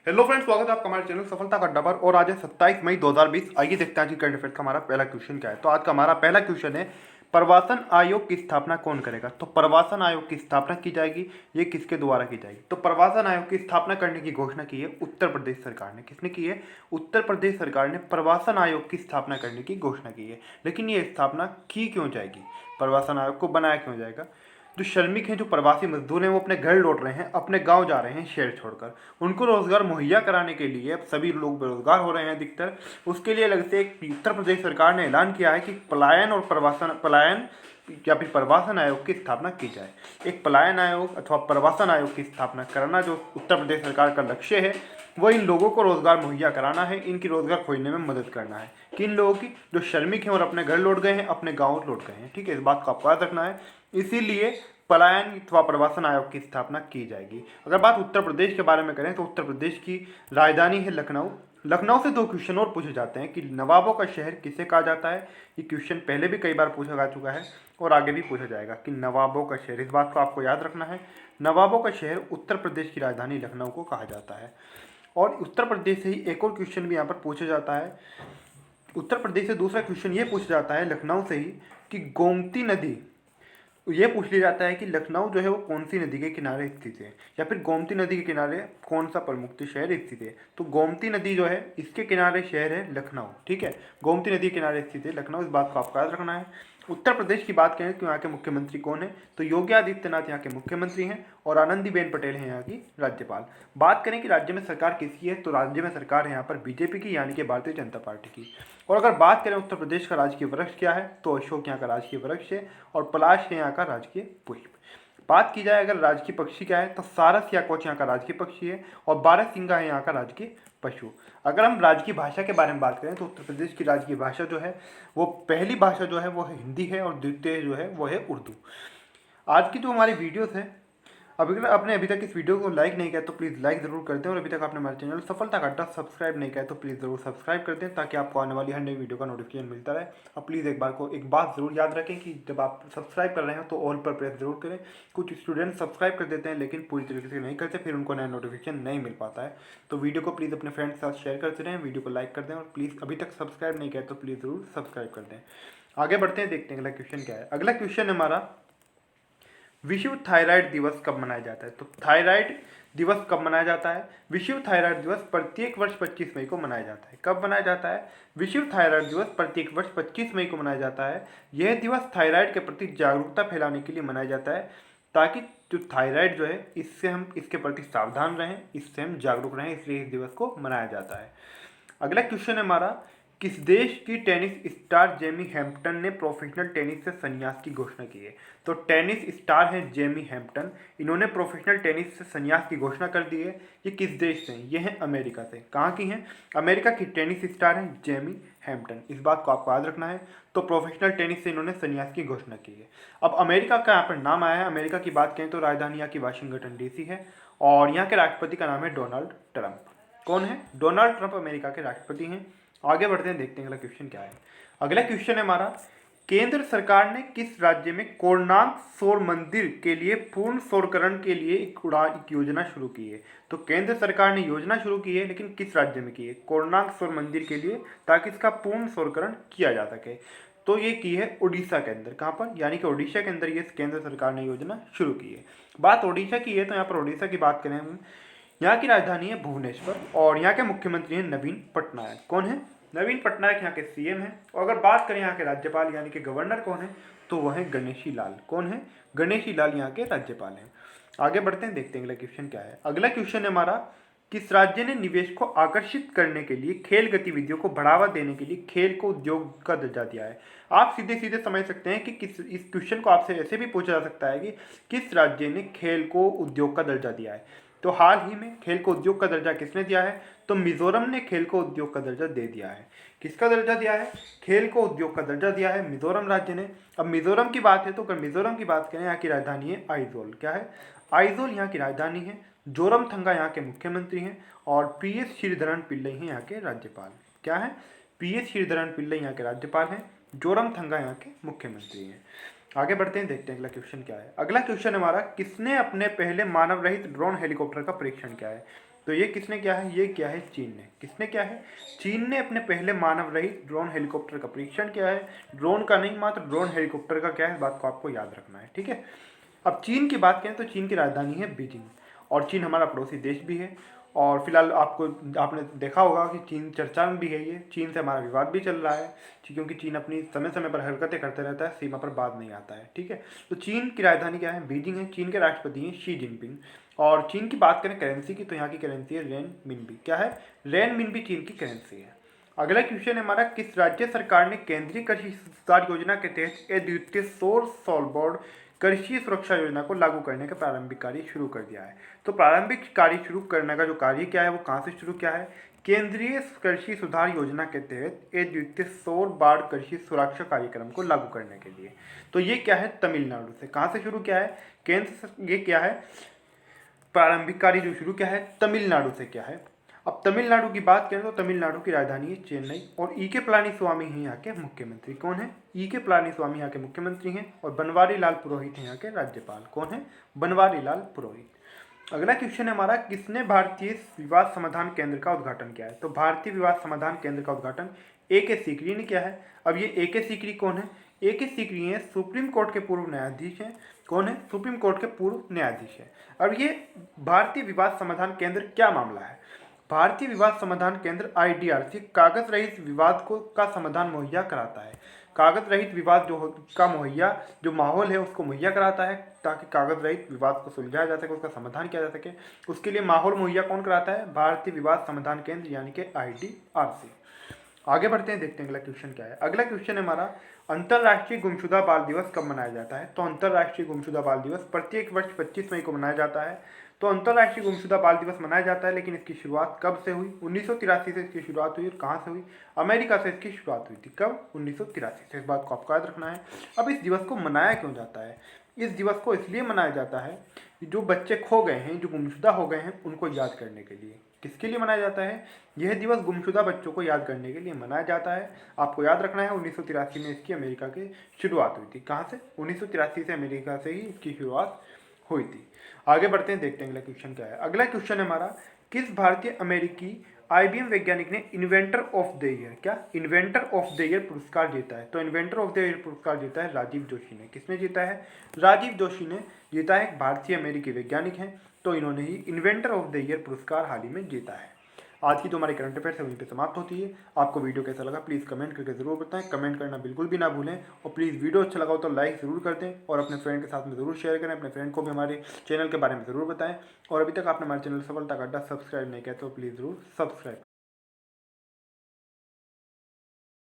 Hello friends, स्वागत है आपका हमारे चैनल सफलता का डबर। और आज है 27 मई 2020। आइए देखते हैं कि करंट अफेयर का हमारा पहला क्वेश्चन क्या है। तो आज का हमारा पहला क्वेश्चन है, प्रवासन आयोग की स्थापना कौन करेगा। तो प्रवासन आयोग की स्थापना की जाएगी, ये किसके द्वारा की जाएगी। तो प्रवासन आयोग की स्थापना करने की घोषणा की है उत्तर प्रदेश सरकार ने। किसने की है? उत्तर प्रदेश सरकार ने प्रवासन आयोग की स्थापना करने की घोषणा की है। लेकिन ये स्थापना की क्यों जाएगी, प्रवासन आयोग को बनाया क्यों जाएगा? जो श्रमिक हैं, जो प्रवासी मजदूर हैं, वो अपने घर लौट रहे हैं, अपने गांव जा रहे हैं शहर छोड़कर। उनको रोजगार मुहैया कराने के लिए अब सभी लोग बेरोजगार हो रहे हैं अधिकतर। उसके लिए अलग से एक उत्तर प्रदेश सरकार ने ऐलान किया है कि पलायन या फिर प्रवासन आयोग की स्थापना की जाए। एक पलायन आयोग अथवा प्रवासन आयोग की स्थापना करना जो उत्तर प्रदेश सरकार का लक्ष्य है, वो इन लोगों को रोजगार मुहैया कराना है, इनकी रोजगार खोजने में मदद करना है। किन लोगों की? जो श्रमिक हैं और अपने घर लौट गए हैं, अपने गाँव लौट गए हैं। ठीक है, इस बात को आपको याद रखना है। इसीलिए पलायन अथवा प्रवासन आयोग की स्थापना की जाएगी। अगर बात उत्तर प्रदेश के बारे में करें तो उत्तर प्रदेश की राजधानी है लखनऊ। लखनऊ से दो क्वेश्चन और पूछे जाते हैं कि नवाबों का शहर किसे कहा जाता है। ये क्वेश्चन पहले भी कई बार पूछा जा चुका है और आगे भी पूछा जाएगा कि नवाबों का शहर, इस बात को आपको याद रखना है। नवाबों का शहर उत्तर प्रदेश की राजधानी लखनऊ को कहा जाता है। और उत्तर प्रदेश से ही एक और क्वेश्चन भी यहाँ पर पूछा जाता है। उत्तर प्रदेश से दूसरा क्वेश्चन ये पूछा जाता है लखनऊ से ही कि गोमती नदी, ये पूछ लिया जाता है कि लखनऊ जो है वो कौन सी नदी के किनारे स्थित है, या फिर गोमती नदी के किनारे कौन सा प्रमुख शहर स्थित है। तो गोमती नदी जो है इसके किनारे शहर है लखनऊ। ठीक है, गोमती नदी के किनारे स्थित है लखनऊ, इस बात को आपको याद रखना है। उत्तर प्रदेश की बात करें तो यहाँ के मुख्यमंत्री कौन है, तो योगी आदित्यनाथ यहाँ के मुख्यमंत्री हैं और आनंदीबेन पटेल हैं यहाँ की राज्यपाल। बात करें कि राज्य में सरकार किसकी है, तो राज्य में सरकार है यहाँ पर बीजेपी की, यानी कि भारतीय जनता पार्टी की। और अगर बात करें उत्तर प्रदेश का राजकीय वृक्ष क्या है, तो अशोक यहाँ का राजकीय वृक्ष है और पलाश है यहाँ का राजकीय पुष्प। बात की जाए अगर राजकीय पक्षी क्या है, तो सारस या कोच यहाँ का राजकीय पक्षी है और बारहसिंगा है यहाँ का राजकीय पशु। अगर हम राजकीय भाषा के बारे में बात करें तो उत्तर प्रदेश की राजकीय भाषा जो है वो पहली भाषा जो है वो हिंदी है और द्वितीय जो है वो है उर्दू। आज की जो हमारी वीडियोस हैं, अगर आपने अभी तक इस वीडियो को लाइक नहीं किया तो प्लीज़ लाइक ज़रूर कर दें, और अभी तक आपने हमारे चैनल सफलता का अड्डा सब्सक्राइब नहीं किया तो प्लीज़ ज़रूर सब्सक्राइब कर दें, ताकि आपको आने वाली हर नई वीडियो का नोटिफिकेशन मिलता रहे। अब प्लीज़ एक बात ज़रूर याद रखें कि जब आप सब्सक्राइब कर रहे हो तो ऑल पर प्रेस जरूर करें। कुछ स्टूडेंट सब्सक्राइब कर देते हैं लेकिन पूरी तरीके से नहीं करते, फिर उनको नया नोटिफिकेशन नहीं मिल पाता है। तो वीडियो को प्लीज़ अपने फ्रेंड्स के साथ शेयर करते रहें, वीडियो को लाइक कर दें, और प्लीज़ अभी तक सब्सक्राइब नहीं किया तो प्लीज़ ज़रूर सब्सक्राइब कर दें। आगे बढ़ते हैं, देखते हैं अगला क्वेश्चन क्या है। अगला क्वेश्चन है हमारा, विश्व थायराइड दिवस कब मनाया जाता है। तो थायराइड दिवस कब मनाया जाता है? विश्व थायराइड दिवस प्रत्येक वर्ष 25 मई को मनाया जाता है। कब मनाया जाता है? विश्व थायराइड दिवस प्रत्येक वर्ष 25 मई को मनाया जाता है। यह दिवस थायराइड के प्रति जागरूकता फैलाने के लिए मनाया जाता है, ताकि जो थायराइड जो है इससे हम इसके प्रति सावधान रहें, इससे हम जागरूक रहें, इसलिए इस दिवस को मनाया जाता है। अगला क्वेश्चन है हमारा, किस देश की टेनिस स्टार जेमी हैम्पटन ने प्रोफेशनल टेनिस से संन्यास की घोषणा की है। तो टेनिस स्टार हैं जेमी हैम्पटन, इन्होंने प्रोफेशनल टेनिस से संन्यास की घोषणा कर दी है। ये किस देश से हैं? ये हैं अमेरिका से। कहाँ की हैं? अमेरिका की टेनिस स्टार हैं जेमी हैम्पटन, इस बात को आपको याद रखना है। तो प्रोफेशनल टेनिस से इन्होंने संन्यास की घोषणा की है। अब अमेरिका का यहाँ पर नाम आया है, अमेरिका की बात करें तो राजधानी यहाँ की वाशिंगटन डीसी है और यहाँ के राष्ट्रपति का नाम है डोनाल्ड ट्रंप। कौन है? डोनाल्ड ट्रंप अमेरिका के राष्ट्रपति हैं। आगे बढ़ते हैं, देखते हैं अगला क्वेश्चन क्या है। अगला क्वेश्चन है हमारा, केंद्र सरकार ने किस राज्य में कोणार्क सौर मंदिर के लिए पूर्ण सौरकरण के लिए एक योजना शुरू की है। तो केंद्र सरकार ने योजना शुरू की है, लेकिन किस राज्य में की है? कोणार्क सौर मंदिर के लिए, ताकि इसका पूर्ण सौरकरण किया जा सके। तो ये की है उड़ीसा के अंदर। कहाँ पर? यानी कि उड़ीसा के अंदर ये केंद्र सरकार ने योजना शुरू की है। बात उड़ीसा की है तो यहाँ पर उड़ीसा की बात करें हम, यहाँ की राजधानी है भुवनेश्वर और यहाँ के मुख्यमंत्री हैं नवीन पटनायक। कौन है? नवीन पटनायक यहाँ के सीएम हैं। और अगर बात करें यहाँ के राज्यपाल यानी कि गवर्नर कौन है, तो वह है गणेशी लाल। कौन है? गणेशी लाल यहाँ के राज्यपाल हैं। आगे बढ़ते हैं, देखते हैं अगला क्वेश्चन क्या है। अगला क्वेश्चन है हमारा, किस राज्य ने निवेश को आकर्षित करने के लिए खेल गतिविधियों को बढ़ावा देने के लिए खेल को उद्योग का दर्जा दिया है। आप सीधे सीधे समझ सकते हैं कि किस, इस क्वेश्चन को आपसे ऐसे भी पूछा जा सकता है कि किस राज्य ने खेल को उद्योग का दर्जा दिया है। तो हाल ही में खेल को उद्योग का दर्जा किसने दिया है? तो मिजोरम ने खेल को उद्योग का दर्जा दे दिया है। किसका दर्जा दिया है? खेल को उद्योग का दर्जा दिया है मिजोरम राज्य ने। अब मिजोरम की बात है तो अगर मिजोरम की बात करें, यहाँ की राजधानी है आइजोल। क्या है? आइजोल यहाँ की राजधानी है। जोरमथंगा यहाँ के मुख्यमंत्री हैं और पीएस श्रीधरन पिल्लई हैं यहाँ के राज्यपाल। क्या है? पीएस श्रीधरन पिल्लई यहाँ के राज्यपाल हैं, जोरमथंगा यहाँ के मुख्यमंत्री हैं। आगे बढ़ते हैं, देखते हैं अगला क्वेश्चन क्या है। अगला क्वेश्चन हमारा, किसने अपने पहले मानव रहित ड्रोन हेलीकॉप्टर का परीक्षण किया है। तो ये किसने किया है? ये किया है चीन ने। किसने किया है? चीन ने अपने पहले मानव रहित ड्रोन हेलीकॉप्टर का परीक्षण किया है। ड्रोन का नहीं, मात्र ड्रोन हेलीकॉप्टर का क्या है, इस बात को आपको याद रखना है, ठीक है। अब चीन की बात करें तो चीन की राजधानी है बीजिंग, और चीन हमारा पड़ोसी देश भी है। और फिलहाल आपने देखा होगा कि चीन चर्चा में भी है। ये चीन से हमारा विवाद भी चल रहा है, क्योंकि चीन अपनी समय समय पर हरकतें करते रहता है, सीमा पर बात नहीं आता है, ठीक है। तो चीन की राजधानी क्या है? बीजिंग है। चीन के राष्ट्रपति हैं शी जिनपिंग। और चीन की बात करें करेंसी की, तो यहाँ की करेंसी है रेन मिनबी। क्या है? रेन मिनबी चीन की करेंसी है। अगला क्वेश्चन है हमारा, किस राज्य सरकार ने केंद्रीय कृषि सुधार योजना के तहत अद्वितीय सौर सॉलबोर्ड कृषि सुरक्षा योजना को लागू करने का प्रारंभिक कार्य शुरू कर दिया है? तो प्रारंभिक कार्य शुरू करने का जो कार्य क्या है, वो कहाँ से शुरू किया है? केंद्रीय कृषि सुधार योजना के तहत अद्वितीय सौर बाढ़ कृषि सुरक्षा कार्यक्रम को लागू करने के लिए। तो ये क्या है? तमिलनाडु से। कहाँ से शुरू किया है? ये क्या है? प्रारंभिक कार्य जो शुरू किया है तमिलनाडु से क्या है। अब तमिलनाडु की बात करें तो तमिलनाडु की राजधानी है चेन्नई, और ई के पलानीस्वामी हैं यहाँ के मुख्यमंत्री। कौन है? ई के पलानीस्वामी यहाँ के मुख्यमंत्री हैं, और बनवारी लाल पुरोहित हैं यहाँ के राज्यपाल। कौन है? बनवारी लाल पुरोहित। अगला क्वेश्चन है हमारा, किसने भारतीय विवाद समाधान केंद्र का उद्घाटन किया है? तो भारतीय विवाद समाधान केंद्र का उद्घाटन ए के सीकरी ने किया है। अब ये ए के सीकरी कौन है? ए के सीकरी हैं सुप्रीम कोर्ट के पूर्व न्यायाधीश हैं। कौन है? सुप्रीम कोर्ट के पूर्व न्यायाधीश है। अब ये भारतीय विवाद समाधान केंद्र क्या मामला है? भारतीय विवाद समाधान केंद्र IDRC कागज रहित विवाद को का समाधान मुहैया कराता है। कागज रहित विवाद का मुहैया जो माहौल है उसको मुहैया कराता है, ताकि कागज रहित विवाद को सुलझाया जा सके, उसका समाधान किया जा सके। उसके लिए माहौल मुहैया कौन कराता है? भारतीय विवाद समाधान केंद्र यानी कि IDRC। आगे बढ़ते हैं, देखते हैं अगला क्वेश्चन क्या है। अगला क्वेश्चन है हमारा, अंतर्राष्ट्रीय गुमशुदा बाल दिवस कब मनाया जाता है? तो अंतर्राष्ट्रीय गुमशुदा बाल दिवस प्रत्येक वर्ष 25 मई को मनाया जाता है। तो अंतर्राष्ट्रीय गुमशुदा बाल दिवस मनाया जाता है, लेकिन इसकी शुरुआत कब से हुई? 1983 से इसकी शुरुआत हुई। और कहाँ से हुई? अमेरिका से इसकी शुरुआत हुई थी। कब? 1983 से। इस बात को आपको याद रखना है। अब इस दिवस को मनाया क्यों जाता है? इस दिवस को इसलिए मनाया जाता है कि जो बच्चे खो गए हैं, जो गुमशुदा हो गए हैं, उनको याद करने के लिए। किसके लिए मनाया जाता है? यह दिवस गुमशुदा बच्चों को याद करने के लिए मनाया जाता है। आपको याद रखना है 1983 में इसकी अमेरिका की शुरुआत हुई थी। कहाँ से? 1983 से अमेरिका से ही इसकी शुरुआत हुई थी। आगे बढ़ते हैं, देखते हैं अगला क्वेश्चन क्या है। अगला क्वेश्चन है हमारा, किस भारतीय अमेरिकी IBM वैज्ञानिक ने इन्वेंटर ऑफ द ईयर, क्या इन्वेंटर ऑफ द ईयर पुरस्कार जीता है? तो इन्वेंटर ऑफ द ईयर पुरस्कार जीता है राजीव जोशी ने। किसने जीता है? राजीव जोशी ने जीता है। एक भारतीय अमेरिकी वैज्ञानिक हैं, तो इन्होंने ही इन्वेंटर ऑफ द ईयर पुरस्कार हाल ही में जीता है। आज की जो हमारी करंट अफेयर्स है वहीं पे समाप्त होती है। आपको वीडियो कैसा लगा प्लीज़ कमेंट करके ज़रूर बताएं। कमेंट करना बिल्कुल भी ना भूलें, और प्लीज़ वीडियो अच्छा लगा हो तो लाइक ज़रूर कर दें, और अपने फ्रेंड के साथ में ज़रूर शेयर करें। अपने फ्रेंड को भी हमारे चैनल के बारे में ज़रूर बताएं, और अभी तक आपने हमारे चैनल सफलता का अड्डा सब्सक्राइब नहीं किया तो प्लीज़ ज़रूर सब्सक्राइब